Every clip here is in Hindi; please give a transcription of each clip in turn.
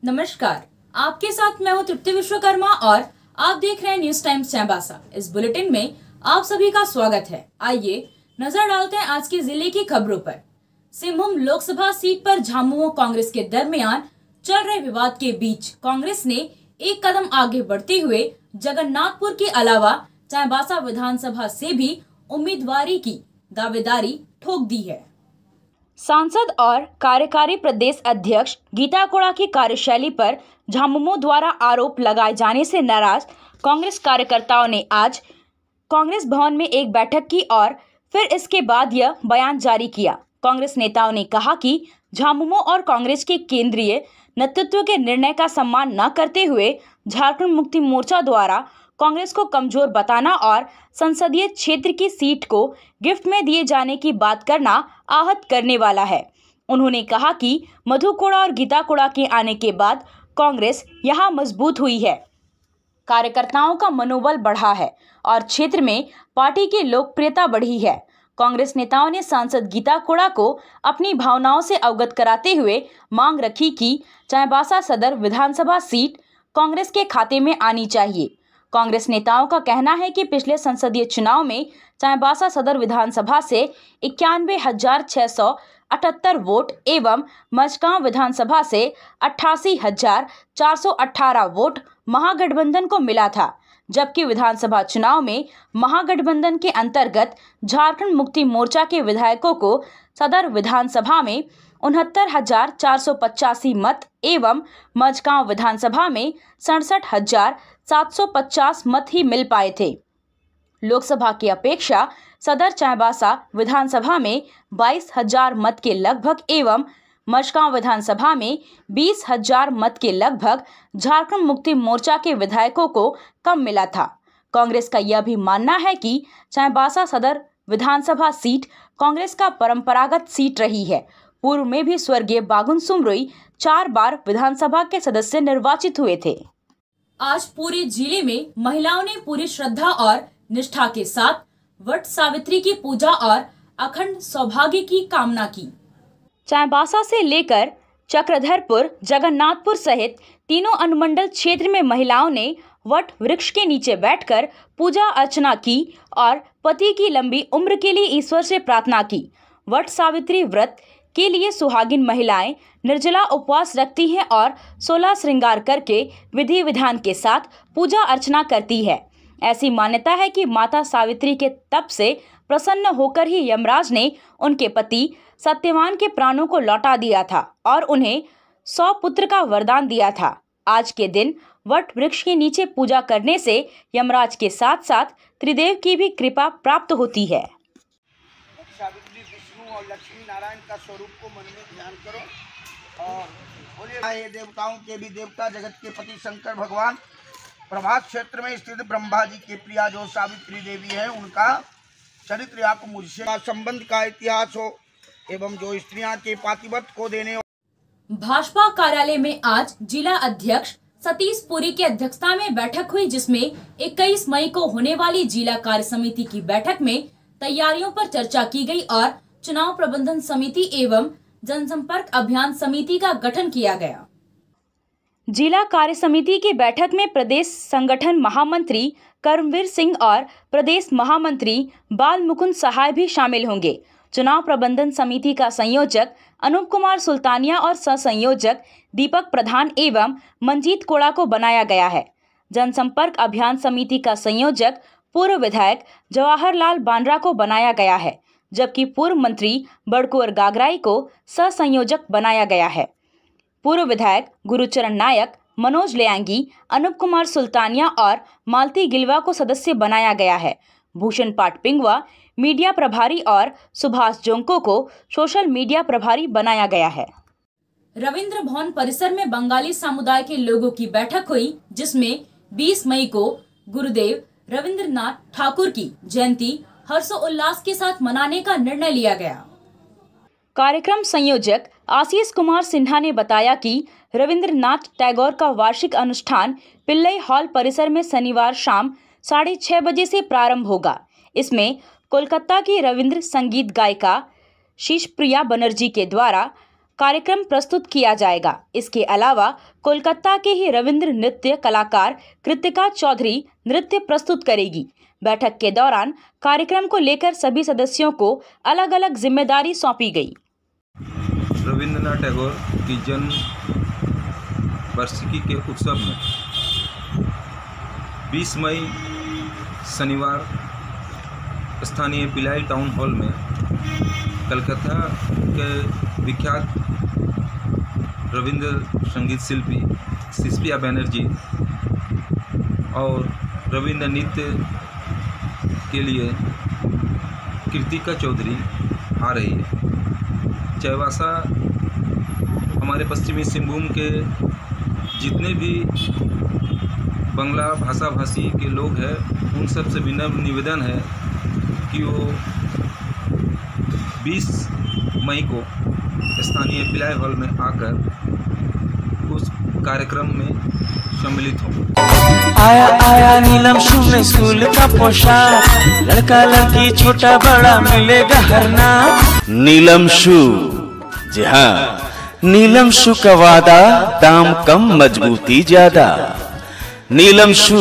नमस्कार, आपके साथ मैं हूं तृप्ति विश्वकर्मा और आप देख रहे हैं न्यूज टाइम्स चाईबासा। इस बुलेटिन में आप सभी का स्वागत है। आइए नजर डालते हैं आज के जिले की खबरों पर। सिंहभूम लोकसभा सीट पर झामुमो कांग्रेस के दरमियान चल रहे विवाद के बीच कांग्रेस ने एक कदम आगे बढ़ते हुए जगन्नाथपुर के अलावा चाईबासा विधानसभा से भी उम्मीदवारी की दावेदारी ठोक दी है। सांसद और कार्यकारी प्रदेश अध्यक्ष गीता कोड़ा की कार्यशैली पर झामुमो द्वारा आरोप लगाए जाने से नाराज कांग्रेस कार्यकर्ताओं ने आज कांग्रेस भवन में एक बैठक की और फिर इसके बाद यह बयान जारी किया। कांग्रेस नेताओं ने कहा कि झामुमो और कांग्रेस के केंद्रीय नेतृत्व के निर्णय का सम्मान न करते हुए झारखंड मुक्ति मोर्चा द्वारा कांग्रेस को कमजोर बताना और संसदीय क्षेत्र की सीट को गिफ्ट में दिए जाने की बात करना आहत करने वाला है। उन्होंने कहा कि मधु कोड़ा और गीता कोड़ा के आने के बाद कांग्रेस यहां मजबूत हुई है, कार्यकर्ताओं का मनोबल बढ़ा है और क्षेत्र में पार्टी की लोकप्रियता बढ़ी है। कांग्रेस नेताओं ने सांसद गीता कोड़ा को अपनी भावनाओं से अवगत कराते हुए मांग रखी कि चाईबासा सदर विधानसभा सीट कांग्रेस के खाते में आनी चाहिए। कांग्रेस नेताओं का कहना है कि पिछले संसदीय चुनाव में चाईबासा सदर विधानसभा से 91,678 वोट एवं मझगांव विधानसभा से 88,418 वोट महागठबंधन को मिला था, जबकि विधानसभा चुनाव में महागठबंधन के अंतर्गत झारखंड मुक्ति मोर्चा के विधायकों को सदर विधानसभा में 69,485 मत एवं मझगांव विधानसभा में 67,750 मत ही मिल पाए थे। लोकसभा की अपेक्षा सदर चाईबासा विधानसभा में 22,000 मत के लगभग एवं मझगांव विधानसभा में 20,000 मत के लगभग झारखंड मुक्ति मोर्चा के विधायकों को कम मिला था। कांग्रेस का यह भी मानना है कि चाईबासा सदर विधानसभा सीट कांग्रेस का परंपरागत सीट रही है। पूर्व में भी स्वर्गीय बागुन सुमरोई 4 बार विधानसभा के सदस्य निर्वाचित हुए थे। आज पूरे जिले में महिलाओं ने पूरी श्रद्धा और निष्ठा के साथ वट सावित्री की पूजा और अखंड सौभाग्य की कामना की। चाईबासा से लेकर चक्रधरपुर, जगन्नाथपुर सहित तीनों अनुमंडल क्षेत्र में महिलाओं ने वट वृक्ष के नीचे बैठकर पूजा अर्चना की और पति की लंबी उम्र के लिए ईश्वर से प्रार्थना की। वट सावित्री व्रत के लिए सुहागिन महिलाएं निर्जला उपवास रखती हैं और 16 श्रृंगार करके विधि विधान के साथ पूजा अर्चना करती है। ऐसी मान्यता है कि माता सावित्री के तप से प्रसन्न होकर ही यमराज ने उनके पति सत्यवान के प्राणों को लौटा दिया था और उन्हें 100 पुत्र का वरदान दिया था। आज के दिन वट वृक्ष के नीचे पूजा करने से यमराज के साथ साथ त्रिदेव की भी कृपा प्राप्त होती है। सावित्री, विष्णु और लक्ष्मी नारायण का स्वरूप को मन में ध्यान करो और बोलिए देवताओं के भी देवता, जगत के पति शंकर भगवान, प्रभास क्षेत्र में स्थित ब्रह्मा जी के प्रिया जो सावित्री देवी है, उनका चरित्र आप मुझसे संबंध का इतिहास हो एवं जो स्त्रियां के पातिव्रत को देने। भाजपा कार्यालय में आज जिला अध्यक्ष सतीश पुरी की अध्यक्षता में बैठक हुई, जिसमें 21 मई को होने वाली जिला कार्य समिति की बैठक में तैयारियों पर चर्चा की गई और चुनाव प्रबंधन समिति एवं जनसंपर्क अभियान समिति का गठन किया गया। जिला कार्य समिति की बैठक में प्रदेश संगठन महामंत्री कर्मवीर सिंह और प्रदेश महामंत्री बाल मुकुंद सहाय भी शामिल होंगे। चुनाव प्रबंधन समिति का संयोजक अनूप कुमार सुल्तानिया और सह संयोजक दीपक प्रधान एवं मंजीत कोड़ा को बनाया गया है। जनसंपर्क अभियान समिति का संयोजक पूर्व विधायक जवाहरलाल बांद्रा को बनाया गया है, जबकि पूर्व मंत्री बड़कुंवर गागराई को सह संयोजक बनाया गया है। पूर्व विधायक गुरुचरण नायक, मनोज लेयांगी, अनूप कुमार सुल्तानिया और मालती गिलवा को सदस्य बनाया गया है। भूषण पाट पिंगवा मीडिया प्रभारी और सुभाष जोंको को सोशल मीडिया प्रभारी बनाया गया है। रविंद्र भवन परिसर में बंगाली समुदाय के लोगों की बैठक हुई, जिसमें 20 मई को गुरुदेव रविंद्रनाथ ठाकुर की जयंती हर्षोल्लास के साथ मनाने का निर्णय लिया गया। कार्यक्रम संयोजक आशीष कुमार सिन्हा ने बताया कि रविंद्रनाथ टैगोर का वार्षिक अनुष्ठान पिल्लई हॉल परिसर में शनिवार शाम 6:30 बजे से प्रारंभ होगा। इसमें कोलकाता की रविंद्र संगीत गायिका शीश प्रिया बनर्जी के द्वारा कार्यक्रम प्रस्तुत किया जाएगा। इसके अलावा कोलकाता के ही रविंद्र नृत्य कलाकार कृतिका चौधरी नृत्य प्रस्तुत करेगी। बैठक के दौरान कार्यक्रम को लेकर सभी सदस्यों को अलग अलग जिम्मेदारी सौंपी गई। रविंद्रनाथ टैगोर की जन्म वार्षिकी के उत्सव में 20 मई शनिवार स्थानीय भिलाई टाउन हॉल में कलकत्ता के विख्यात रविंद्र संगीत शिल्पी शिष्पिया बनर्जी और रविंद्र नृत्य के लिए कृतिका चौधरी आ रही है। चाईबासा हमारे पश्चिमी सिंहभूम के जितने भी बंगला भाषा भाषी के लोग हैं उन सब से विनम्र निवेदन है कि वो 20 मई को स्थानीय भिलाई हॉल में आकर उस कार्यक्रम में सम्मिलित हो। आया आया नीलम शू में स्कूल का पोशाक, लड़का लड़की छोटा बड़ा मिलेगा हर नाम। नीलम शू, जी हाँ, नीलम शू का वादा, दाम कम मजबूती ज्यादा। नीलम शू,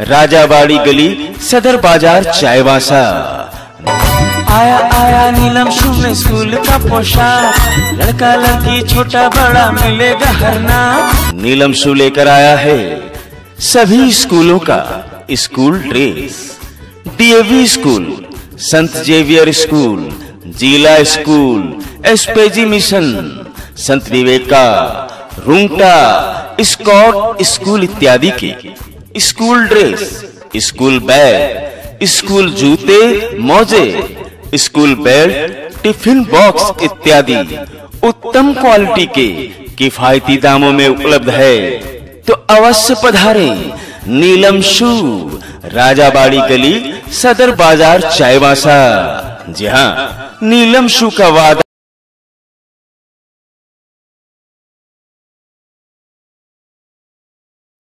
राजाबाड़ी गली, सदर बाजार, चाईबासा। आया आया नीलम शू में स्कूल का पोशाक, लड़का लड़की छोटा बड़ा मिलेगा हर नाम। नीलम शू लेकर आया है सभी स्कूलों का स्कूल ड्रेस। डीएवी स्कूल, संत जेवियर स्कूल, जिला स्कूल, एसपीजी मिशन, संत विवेका, रुंगटा, स्कॉट स्कूल इत्यादि के school dress, school bag, school जूते, मोजे, स्कूल बेल्ट, टिफिन बॉक्स इत्यादि उत्तम क्वालिटी के किफायती दामों में उपलब्ध है। तो अवश्य पधारें। नीलम शू, राजाबाड़ी गली, सदर बाजार, चाईबासा। जी हाँ, नीलम शू का वादा।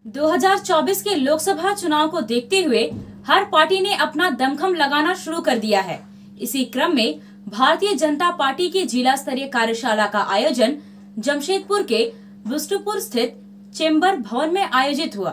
2024 के लोकसभा चुनाव को देखते हुए हर पार्टी ने अपना दमखम लगाना शुरू कर दिया है। इसी क्रम में भारतीय जनता पार्टी की जिला स्तरीय कार्यशाला का आयोजन जमशेदपुर के बिष्टुपुर स्थित चेंबर भवन में आयोजित हुआ।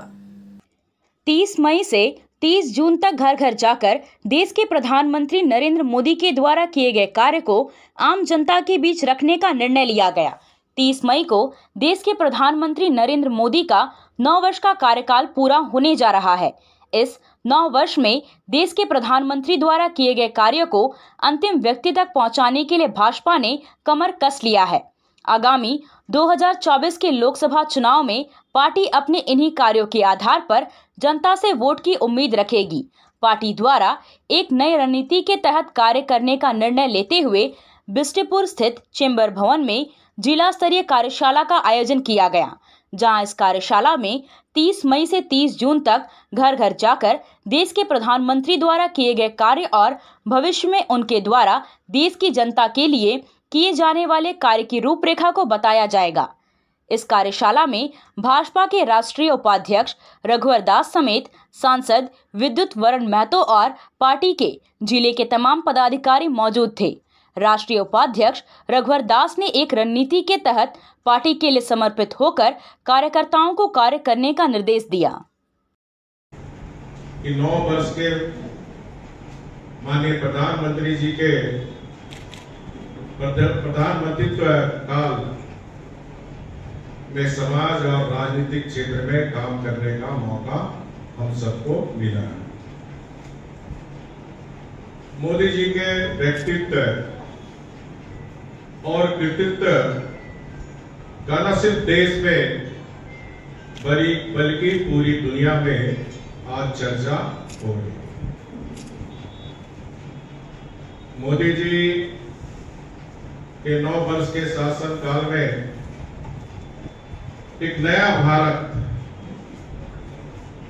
30 मई से 30 जून तक घर घर जाकर देश के प्रधानमंत्री नरेंद्र मोदी के द्वारा किए गए कार्य को आम जनता के बीच रखने का निर्णय लिया गया। 30 मई को देश के प्रधानमंत्री नरेंद्र मोदी का 9 वर्ष का कार्यकाल पूरा होने जा रहा है। इस 9 वर्ष में देश के प्रधानमंत्री द्वारा किए गए कार्यों को अंतिम व्यक्ति तक पहुंचाने के लिए भाजपा ने कमर कस लिया है। आगामी 2024 के लोकसभा चुनाव में पार्टी अपने इन्हीं कार्यों के आधार पर जनता से वोट की उम्मीद रखेगी। पार्टी द्वारा एक नई रणनीति के तहत कार्य करने का निर्णय लेते हुए बिष्टुपुर स्थित चेंबर भवन में जिला स्तरीय कार्यशाला का आयोजन किया गया, जहां इस कार्यशाला में 30 मई से 30 जून तक घर घर जाकर देश के प्रधानमंत्री द्वारा किए गए कार्य और भविष्य में उनके द्वारा देश की जनता के लिए किए जाने वाले कार्य की रूपरेखा को बताया जाएगा। इस कार्यशाला में भाजपा के राष्ट्रीय उपाध्यक्ष रघुवर दास समेत सांसद विद्युत वरण महतो और पार्टी के जिले के तमाम पदाधिकारी मौजूद थे। राष्ट्रीय उपाध्यक्ष रघुवर दास ने एक रणनीति के तहत पार्टी के लिए समर्पित होकर कार्यकर्ताओं को कार्य करने का निर्देश दिया। 9 वर्ष के माननीय प्रधानमंत्री जी के प्रधानमंत्रित्व काल में समाज और राजनीतिक क्षेत्र में काम करने का मौका हम सबको मिला है। मोदी जी के व्यक्तित्व और कृतित्व का न सिर्फ देश में बल्कि पूरी दुनिया में आज चर्चा हो रही है। मोदी जी के 9 वर्ष के शासन काल में एक नया भारत,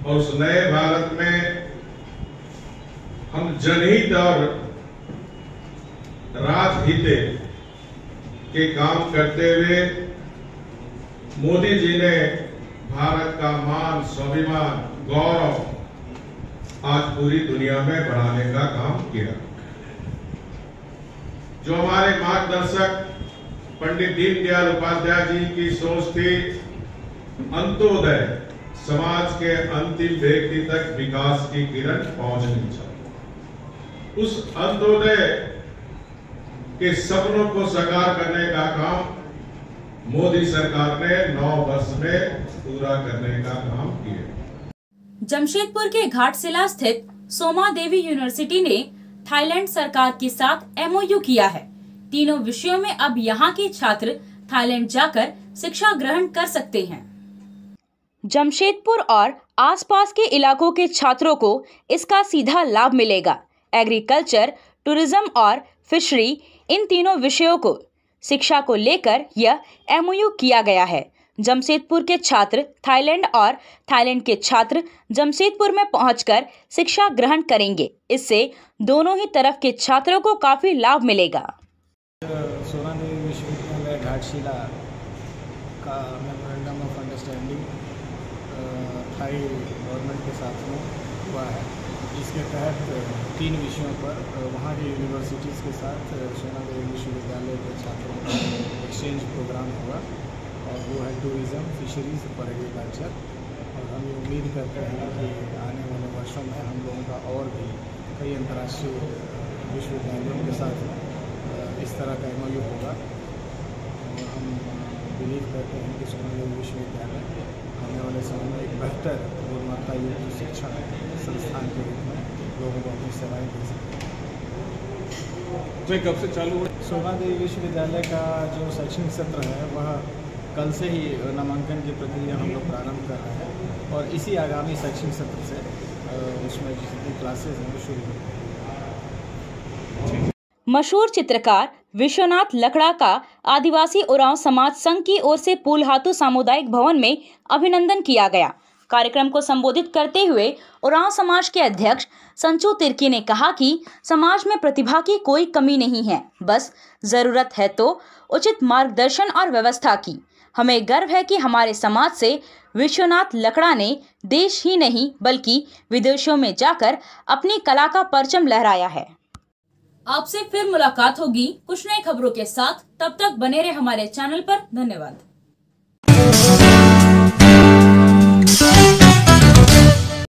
और उस नए भारत में हम जनहित और राजहित के काम करते हुए मोदी जी ने भारत का मान, स्वाभिमान, गौरव आज पूरी दुनिया में बढ़ाने का काम किया। जो हमारे मार्गदर्शक पंडित दीनदयाल उपाध्याय जी की सोच थी अंत्योदय, समाज के अंतिम व्यक्ति तक विकास की किरण पहुंचनी चाहिए। उस अंत्योदय के सपनों को साकार करने का काम मोदी सरकार ने 9 वर्ष में पूरा करने का काम किया। जमशेदपुर के घाटशिला स्थित सोमा देवी यूनिवर्सिटी ने थाईलैंड सरकार के साथ एमओयू किया है। तीनों विषयों में अब यहाँ के छात्र थाईलैंड जाकर शिक्षा ग्रहण कर सकते हैं। जमशेदपुर और आसपास के इलाकों के छात्रों को इसका सीधा लाभ मिलेगा। एग्रीकल्चर, टूरिज्म और फिशरी, इन तीनों विषयों को शिक्षा को लेकर यह एमओयू किया गया है। जमशेदपुर के छात्र थाईलैंड और थाईलैंड के छात्र जमशेदपुर में पहुंचकर शिक्षा ग्रहण करेंगे। इससे दोनों ही तरफ के छात्रों को काफी लाभ मिलेगा। सोमा देवी विश्वविद्यालय घाटशिला का memorandum of understanding Thai government के साथ में हुआ है। इसके तहत 3 विषयों पर वहाँ की यूनिवर्सिटीज़ के साथ सोमा देवी विश्वविद्यालय के छात्रों का एक्सचेंज प्रोग्राम हुआ और वो है टूरिज़्म, फिशरीज़ और एग्रीकल्चर। और हम ये उम्मीद करते हैं कि आने वाले वर्षों में हम लोगों का और भी कई अंतर्राष्ट्रीय विश्वविद्यालयों के साथ इस तरह का एमओयू होगा। और हम बिलीव करते हैं कि सोमा देवी विश्वविद्यालय आने वाले समय में एक बेहतर गुणवत्ता युक्त शिक्षा संस्थान के रूप में लोगों को अपनी सेवाएं दे सकते हैं। तो कब से चालू हुआ? सोमा देवी विश्वविद्यालय का जो शैक्षणिक सत्र है वह कल से ही नामांकन की प्रक्रिया हम लोग प्रारंभ कर रहे हैं और इसी आगामी शैक्षणिक सत्र से उसमें जितनी क्लासेज हैं वो शुरू होंगी। मशहूर चित्रकार विश्वनाथ लकड़ा का आदिवासी उरांव समाज संघ की ओर से पुलहातू सामुदायिक भवन में अभिनंदन किया गया। कार्यक्रम को संबोधित करते हुए उरांव समाज के अध्यक्ष संचू तिर्की ने कहा कि समाज में प्रतिभा की कोई कमी नहीं है, बस जरूरत है तो उचित मार्गदर्शन और व्यवस्था की। हमें गर्व है कि हमारे समाज से विश्वनाथ लकड़ा ने देश ही नहीं बल्कि विदेशों में जाकर अपनी कला का परचम लहराया है। आपसे फिर मुलाकात होगी कुछ नई खबरों के साथ। तब तक बने रहे हमारे चैनल पर। धन्यवाद।